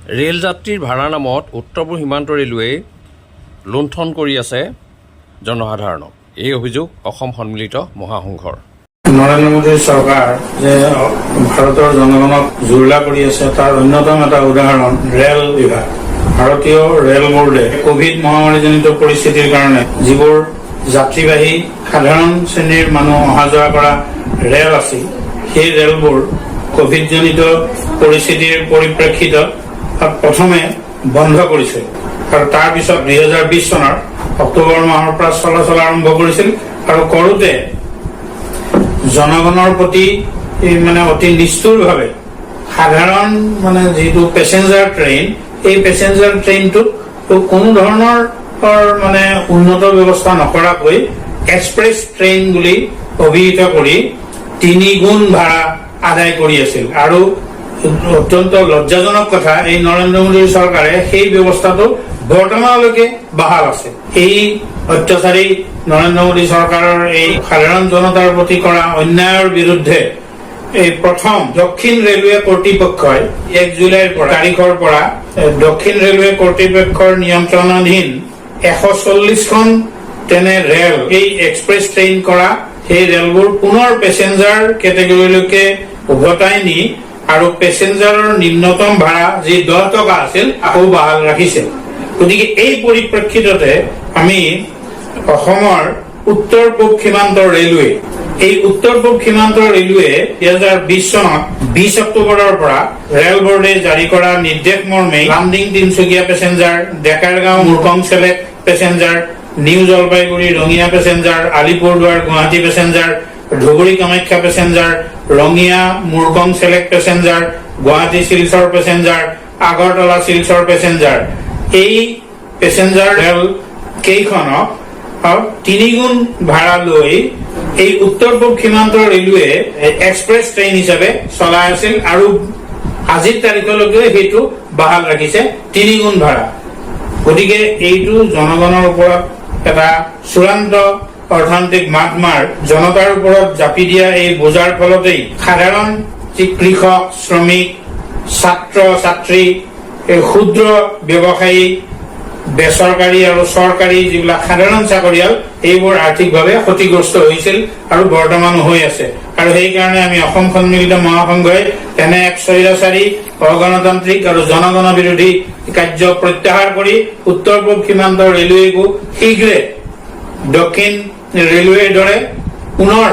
Rail যাত্ৰীৰ ভাড়া নামত উত্তৰ-পূব সীমান্ত ৰেলৱে লুণ্ঠন কৰি আছে জনসাধাৰণক। এই অভিযোগ অসম সন্মিলিত মহাসংঘৰ। নৰেন্দ্ৰ মোদীৰ চৰকাৰ যে ভাৰতৰ জনগণক জুৰুলা কৰি আছে তাৰ অন্যতম এটা উদাহৰণ ৰেল বিভাগ। ভাৰতীয় ৰেল বোৰ্ডে কোভিড মহামাৰীজনিত পৰিস্থিতিৰ কাৰণে যিবোৰ যাত্ৰীবাহী সাধাৰণ শ্ৰেণীৰ মানুহ অহা যোৱা কৰা ৰেল আছিল, সেই ৰেলবোৰ কোভিডজনিত পৰিস্থিতিৰ পৰিপ্ৰেক্ষিতত প্ৰথমে বন্ধ কৰিছিল আৰু তাৰ পিছত 2020 চনৰ অক্টোবৰ মাহৰ পৰা চলাচল আৰম্ভ কৰিছিল আৰু কৰোঁতে জনগণৰ প্ৰতি অতি নিষ্ঠুৰভাৱে সাধাৰণ যিটো পেচেঞ্জাৰ ট্ৰেইন, এই পেচেঞ্জাৰ ট্ৰেইনটোত কোনো ধৰণৰ উন্নত ব্যৱস্থা নকৰাকৈ এক্সপ্ৰেছ ট্ৰেইন বুলি অভিহিত কৰি 3 গুণ ভাড়া আদায় কৰি আছিল। আৰু অত্যন্ত লজ্জাজনক কথা, এই নৰেন্দ্ৰ মোদীৰ চৰকাৰে সেই ব্যৱস্থাটো বৰ্তমানলৈকে বাহাল আছে। এই অত্যাচাৰী নৰেন্দ্ৰ মোদী চৰকাৰৰ এই সাধাৰণ জনতাৰ প্ৰতি কৰা অন্যায়ৰ বিৰুদ্ধে এই প্ৰথম দক্ষিণ ৰেলৱে কৰ্তৃপক্ষই 1 জুলাইৰ তাৰিখৰ পৰা দক্ষিণ ৰেলৱে কৰ্তৃপক্ষৰ নিয়ন্ত্ৰণাধীন 140খন তেনে ৰেল, এই এক্সপ্ৰেছ ট্ৰেইন কৰা সেই ৰেলবোৰ পুনৰ পেচেঞ্জাৰ কেটেগৰীলৈকে উভতাই নি আৰু পেচেঞ্জাৰৰ নিম্নতম ভাড়া যি 10 টকা আছিল আকৌ বাহাল ৰাখিছে। গতিকে এই পৰিপ্ৰেক্ষিততে আমি অসমৰ উত্তৰ-পূব সীমান্ত ৰেলৱে, এই উত্তৰ-পূব সীমান্ত ৰেলৱে 2020 চনত 20 অক্টোবৰৰ পৰা ৰেল বোৰ্ডে জাৰি কৰা নিৰ্দেশ মৰ্মে Lumding Tinsukia passenger, Dekargaon Murkong Selek passenger, new Jalpaiguri Rangiya passenger, Alipurduar Guwahati passenger, Dhubri Kamakhya passenger, Rangiya Murkong Selek passenger, Guwahati Silchar passenger, Agartala Silchar passenger, এই পেচেঞ্জাৰ ৰেল কেইখনক 3 গুণ ভাড়া লৈ এই উত্তৰ-পূব সীমান্ত ৰেলৱে এক্সপ্ৰেছ ট্ৰেইন হিচাপে চলাই আছিল আৰু আজিৰ তাৰিখলৈকে সেইটো বাহাল ৰাখিছে 3 গুণ ভাড়া। গতিকে এইটো জনগণৰ ওপৰত এটা চূড়ান্ত অৰ্থনৈতিক মাতমাৰ, জনতাৰ ওপৰত জাপি দিয়া এই বোজাৰ ফলতেই সাধাৰণ যি কৃষক, শ্ৰমিক, ছাত্ৰ ছাত্ৰী, ক্ষুদ্ৰ ব্যৱসায়ী, বেচৰকাৰী আৰু চৰকাৰী যিবিলাক সাধাৰণ চাকৰিয়াল, এইবোৰ আৰ্থিকভাৱে ক্ষতিগ্ৰস্ত হৈছিল আৰু বৰ্তমানো হৈ আছে। আৰু সেইকাৰণে আমি অসম সন্মিলিত মহাসংঘই এনে এক স্বৈৰাচাৰী, অগণতান্ত্ৰিক আৰু জনগণ বিৰোধী কাৰ্য প্ৰত্যাহাৰ কৰি উত্তৰ-পূব সীমান্ত ৰেলৱেকো শীঘ্ৰে দক্ষিণ ৰেলৱেৰ দৰে পুনৰ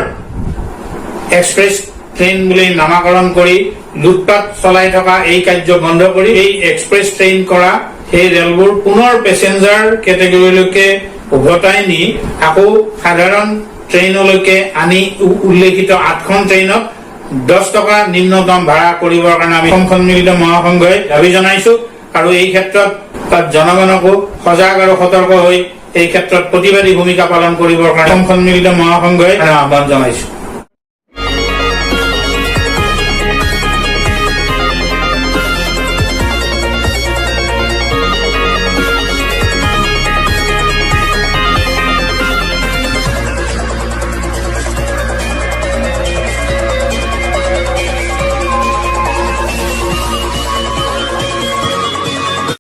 এক্সপ্ৰেছ ট্ৰেইন বুলি নামাকৰণ কৰি লুটপাট চলাই থকা এই কাৰ্য বন্ধ কৰি এই এক্সপ্ৰেছ ট্ৰেইন কৰা সেই ৰেলবোৰ পুনৰ পেচেঞ্জাৰ কেটেগৰীলৈকে উভতাই নি আকৌ সাধাৰণ ট্ৰেইনলৈকে আনি উল্লেখিত 8খন ট্ৰেইনক 10 টকা নিম্নতম ভাড়া কৰিবৰ কাৰণে আমি অসম সন্মিলিত মহাসংঘই দাবী জনাইছো আৰু এই ক্ষেত্ৰত জনগণকো সজাগ আৰু সতৰ্ক হৈ এই ক্ষেত্ৰত প্ৰতিবাদী ভূমিকা পালন কৰিবৰ কাৰণে অসম সন্মিলিত মহাসংঘই আহ্বান জনাইছো।